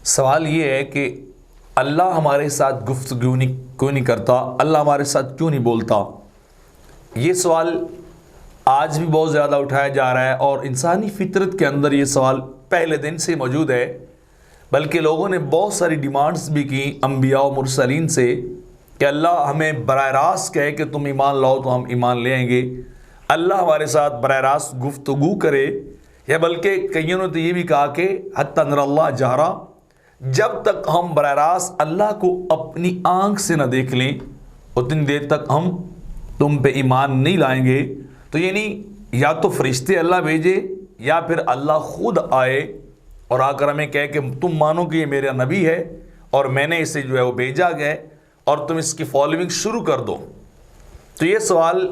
سوال یہ ہے کہ اللہ ہمارے ساتھ گفتگو کیوں نہیں کرتا، اللہ ہمارے ساتھ کیوں نہیں بولتا؟ یہ سوال آج بھی بہت زیادہ اٹھایا جا رہا ہے، اور انسانی فطرت کے اندر یہ سوال پہلے دن سے موجود ہے، بلکہ لوگوں نے بہت ساری ڈیمانڈز بھی کی انبیاء و مرسلین سے کہ اللہ ہمیں براہ راست کہے کہ تم ایمان لاؤ تو ہم ایمان لے آئیں گے، اللہ ہمارے ساتھ براہ راست گفتگو کرے، یا بلکہ کئیوں نے تو یہ بھی کہا کہ حتی نر اللہ جہرا، جب تک ہم براہ راست اللہ کو اپنی آنکھ سے نہ دیکھ لیں اتنی دیر تک ہم تم پہ ایمان نہیں لائیں گے۔ تو یعنی یا تو فرشتے اللہ بھیجے یا پھر اللہ خود آئے اور آ کر ہمیں کہے کہ تم مانو کہ یہ میرا نبی ہے اور میں نے اسے جو ہے وہ بھیجا گیا اور تم اس کی فالوئنگ شروع کر دو۔ تو یہ سوال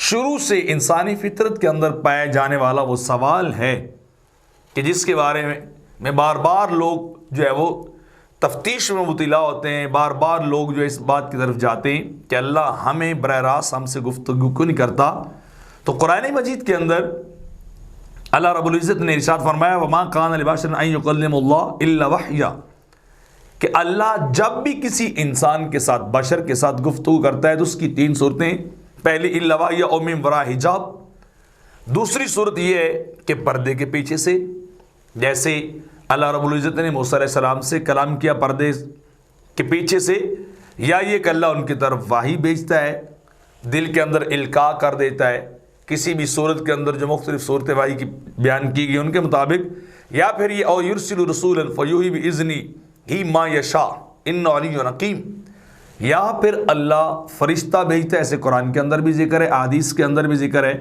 شروع سے انسانی فطرت کے اندر پایا جانے والا وہ سوال ہے کہ جس کے بارے میں بار بار لوگ جو ہے وہ تفتیش میں مبتلا ہوتے ہیں، بار بار لوگ جو اس بات کی طرف جاتے ہیں کہ اللہ ہمیں براہ راست ہم سے گفتگو کیوں نہیں کرتا۔ تو قرآن مجید کے اندر اللہ رب العزت نے ارشاد فرمایا وما کان لبشر ان یکلم اللہ الا وحیا، کہ اللہ جب بھی کسی انسان کے ساتھ، بشر کے ساتھ گفتگو کرتا ہے تو اس کی تین صورتیں، پہلی الا وحیا او من وراء حجاب، دوسری صورت یہ ہے کہ پردے کے پیچھے سے، جیسے اللہ رب العزت نے موسیٰ علیہ السلام سے کلام کیا پردے کے پیچھے سے، یا یہ کہ اللہ ان کی طرف وحی بھیجتا ہے، دل کے اندر القاء کر دیتا ہے کسی بھی صورت کے اندر جو مختلف صورت وحی کی بیان کی گئی ان کے مطابق، یا پھر یہ او یرسل رسولا فیوحی باذنہ ما یشاء انہ علی حکیم، یا پھر اللہ فرشتہ بھیجتا ہے، ایسے قرآن کے اندر بھی ذکر ہے، احادیث کے اندر بھی ذکر ہے،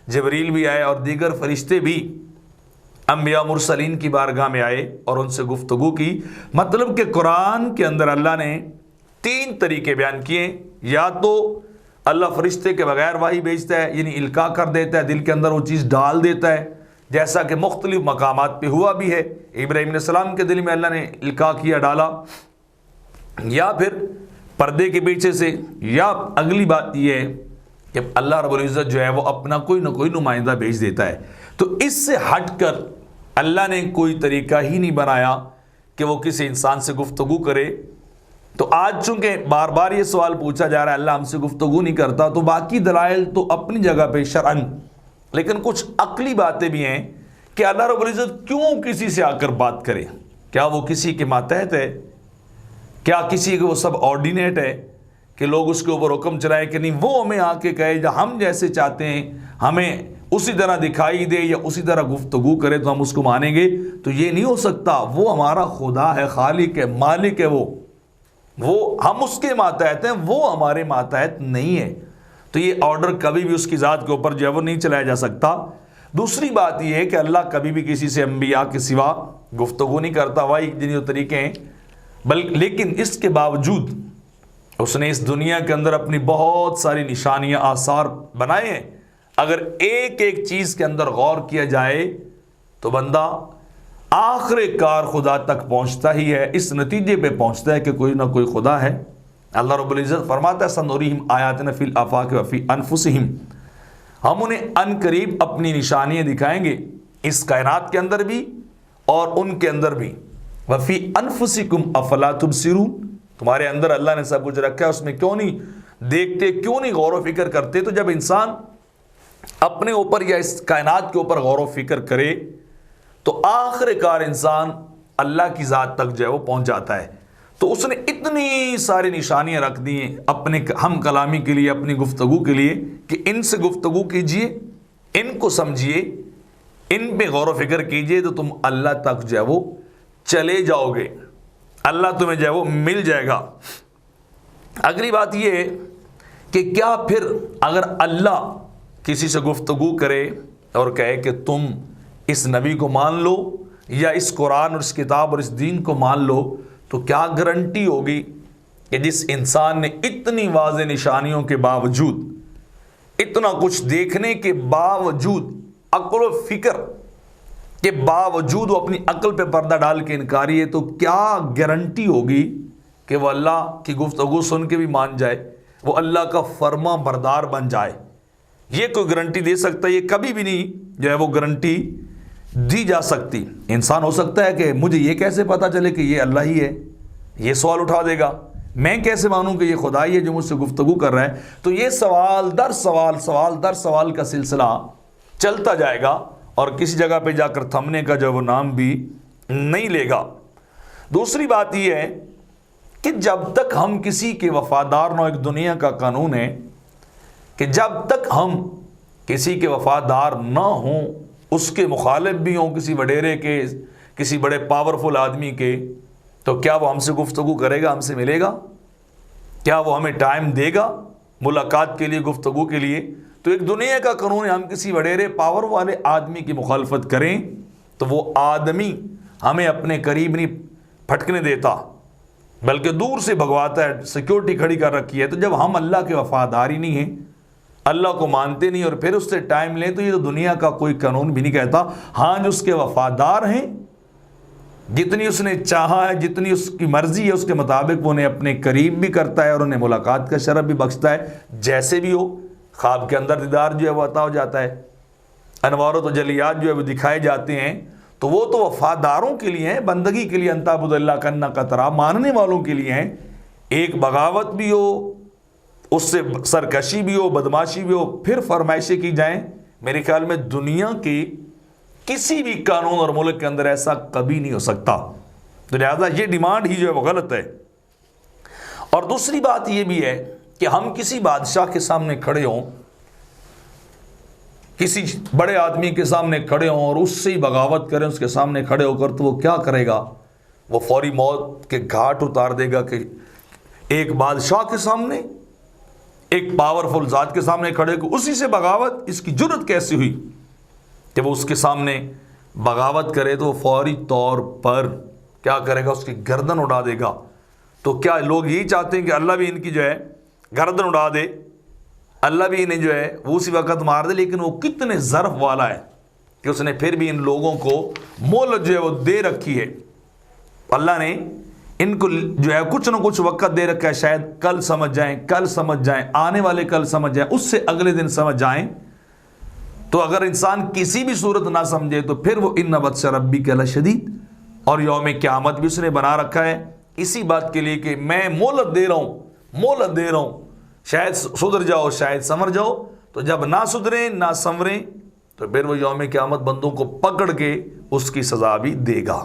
جبریل بھی آئے اور دیگر فرشتے بھی انبیاء مرسلین کی بارگاہ میں آئے اور ان سے گفتگو کی۔ مطلب کہ قرآن کے اندر اللہ نے تین طریقے بیان کیے، یا تو اللہ فرشتے کے بغیر وحی بھیجتا ہے، یعنی القاء کر دیتا ہے، دل کے اندر وہ چیز ڈال دیتا ہے، جیسا کہ مختلف مقامات پہ ہوا بھی ہے، ابراہیم علیہ السلام کے دل میں اللہ نے القاء کیا، ڈالا، یا پھر پردے کے پیچھے سے، یا اگلی بات یہ ہے کہ اللہ رب العزت جو ہے وہ اپنا کوئی نہ کوئی نمائندہ بھیج دیتا ہے۔ تو اس سے ہٹ کر اللہ نے کوئی طریقہ ہی نہیں بنایا کہ وہ کسی انسان سے گفتگو کرے۔ تو آج چونکہ بار بار یہ سوال پوچھا جا رہا ہے اللہ ہم سے گفتگو نہیں کرتا، تو باقی دلائل تو اپنی جگہ پہ شرعن، لیکن کچھ عقلی باتیں بھی ہیں کہ اللہ رب العزت کیوں کسی سے آ کر بات کرے؟ کیا وہ کسی کے ماتحت ہے؟ کیا کسی کے وہ سب آرڈینیٹ ہے کہ لوگ اس کے اوپر حکم چلائیں کہ نہیں وہ ہمیں آ کے کہے جہاں ہم جیسے چاہتے ہیں ہمیں اسی طرح دکھائی دے یا اسی طرح گفتگو کرے تو ہم اس کو مانیں گے؟ تو یہ نہیں ہو سکتا، وہ ہمارا خدا ہے، خالق ہے، مالک ہے، وہ ہم اس کے ماتحت ہیں، وہ ہمارے ماتحت نہیں ہے۔ تو یہ آرڈر کبھی بھی اس کی ذات کے اوپر جو ہے وہ نہیں چلایا جا سکتا۔ دوسری بات یہ ہے کہ اللہ کبھی بھی کسی سے انبیاء کے سوا گفتگو نہیں کرتا، وہی جن طریقے ہیں، لیکن اس کے باوجود اس نے اس دنیا کے اندر اپنی بہت ساری نشانیاں، آثار بنائے ہیں۔ اگر ایک ایک چیز کے اندر غور کیا جائے تو بندہ آخر کار خدا تک پہنچتا ہی ہے، اس نتیجے پہ پہنچتا ہے کہ کوئی نہ کوئی خدا ہے۔ اللہ رب العزت فرماتا ہے سنوریہم آیاتنا فی الآفاق وفی انفسہم، ہم انہیں ان قریب اپنی نشانیاں دکھائیں گے اس کائنات کے اندر بھی اور ان کے اندر بھی، وفی انفسکم افلا تبصرون، تمہارے اندر اللہ نے سب کچھ رکھا ہے، اس میں کیوں نہیں دیکھتے، کیوں نہیں غور و فکر کرتے؟ تو جب انسان اپنے اوپر یا اس کائنات کے اوپر غور و فکر کرے تو آخر کار انسان اللہ کی ذات تک جو ہے وہ پہنچ جاتا ہے۔ تو اس نے اتنی ساری نشانیاں رکھ دی ہیں اپنے ہم کلامی کے لیے، اپنی گفتگو کے لیے، کہ ان سے گفتگو کیجئے، ان کو سمجھیے، ان پہ غور و فکر کیجئے تو تم اللہ تک جو ہے وہ چلے جاؤ گے، اللہ تمہیں جو ہے وہ مل جائے گا۔ اگلی بات یہ ہے کہ کیا پھر اگر اللہ کسی سے گفتگو کرے اور کہے کہ تم اس نبی کو مان لو یا اس قرآن اور اس کتاب اور اس دین کو مان لو، تو کیا گارنٹی ہوگی کہ جس انسان نے اتنی واضح نشانیوں کے باوجود، اتنا کچھ دیکھنے کے باوجود، عقل و فکر کے باوجود وہ اپنی عقل پہ پردہ ڈال کے انکاری ہے، تو کیا گارنٹی ہوگی کہ وہ اللہ کی گفتگو سن کے بھی مان جائے، وہ اللہ کا فرما بردار بن جائے؟ یہ کوئی گارنٹی دے سکتا ہے؟ یہ کبھی بھی نہیں جو ہے وہ گارنٹی دی جا سکتی۔ انسان ہو سکتا ہے کہ مجھے یہ کیسے پتا چلے کہ یہ اللہ ہی ہے، یہ سوال اٹھا دے گا، میں کیسے مانوں کہ یہ خدا ہی ہے جو مجھ سے گفتگو کر رہا ہے؟ تو یہ سوال در سوال، سوال در سوال کا سلسلہ چلتا جائے گا اور کسی جگہ پہ جا کر تھمنے کا جو وہ نام بھی نہیں لے گا۔ دوسری بات یہ ہے کہ جب تک ہم کسی کے وفادار نہ ہوں، ایک دنیا کا قانون ہے کہ جب تک ہم کسی کے وفادار نہ ہوں، اس کے مخالف بھی ہوں، کسی وڈیرے کے، کسی بڑے پاورفل آدمی کے، تو کیا وہ ہم سے گفتگو کرے گا، ہم سے ملے گا؟ کیا وہ ہمیں ٹائم دے گا ملاقات کے لیے، گفتگو کے لیے؟ تو ایک دنیا کا قانون ہے، ہم کسی وڈیرے پاور والے آدمی کی مخالفت کریں تو وہ آدمی ہمیں اپنے قریب نہیں پھٹکنے دیتا بلکہ دور سے بھگواتا ہے، سیکیورٹی کھڑی کر رکھی ہے۔ تو جب ہم اللہ کے وفادار ہی نہیں ہیں، اللہ کو مانتے نہیں اور پھر اس سے ٹائم لیں، تو یہ تو دنیا کا کوئی قانون بھی نہیں کہتا۔ ہاں جو اس کے وفادار ہیں، جتنی اس نے چاہا ہے، جتنی اس کی مرضی ہے، اس کے مطابق وہ انہیں اپنے قریب بھی کرتا ہے اور انہیں ملاقات کا شرف بھی بخشتا ہے۔ جیسے بھی ہو، خواب کے اندر دیدار جو ہے وہ عطا ہو جاتا ہے، انوار و تجلیات جو ہے وہ دکھائے جاتے ہیں، تو وہ تو وفاداروں کے لیے ہیں، بندگی کے لیے، ان تعبد اللہ کانک تراہ، ماننے والوں کے لیے ہیں۔ ایک بغاوت بھی ہو، اس سے سرکشی بھی ہو، بدماشی بھی ہو، پھر فرمائشیں کی جائیں، میرے خیال میں دنیا کی کسی بھی قانون اور ملک کے اندر ایسا کبھی نہیں ہو سکتا۔ تو لہذا یہ ڈیمانڈ ہی جو ہے وہ غلط ہے۔ اور دوسری بات یہ بھی ہے کہ ہم کسی بادشاہ کے سامنے کھڑے ہوں، کسی بڑے آدمی کے سامنے کھڑے ہوں اور اس سے ہی بغاوت کریں، اس کے سامنے کھڑے ہو کر، تو وہ کیا کرے گا؟ وہ فوری موت کے گھاٹ اتار دے گا کہ ایک بادشاہ کے سامنے، ایک پاورفل ذات کے سامنے کھڑے کو اسی سے بغاوت، اس کی جرت کیسی ہوئی کہ وہ اس کے سامنے بغاوت کرے؟ تو وہ فوری طور پر کیا کرے گا؟ اس کی گردن اڑا دے گا۔ تو کیا لوگ یہی چاہتے ہیں کہ اللہ بھی ان کی جو ہے گردن اڑا دے، اللہ بھی انہیں جو ہے وہ اسی وقت مار دے؟ لیکن وہ کتنے ظرف والا ہے کہ اس نے پھر بھی ان لوگوں کو مہلت جو ہے وہ دے رکھی ہے۔ اللہ نے ان کو جو ہے کچھ نہ کچھ وقت دے رکھا ہے، شاید کل سمجھ جائیں، کل سمجھ جائیں، آنے والے کل سمجھ جائیں، اس سے اگلے دن سمجھ جائیں۔ تو اگر انسان کسی بھی صورت نہ سمجھے تو پھر وہ ان بطش ربک لشدید، اور یوم قیامت بھی اس نے بنا رکھا ہے اسی بات کے لیے کہ میں مہلت دے رہا ہوں، مہلت دے رہا ہوں، شاید سدھر جاؤ، شاید سنور جاؤ۔ تو جب نہ سدھریں نہ سنوریں تو پھر وہ یوم قیامت بندوں کو پکڑ کے اس کی سزا بھی دے گا۔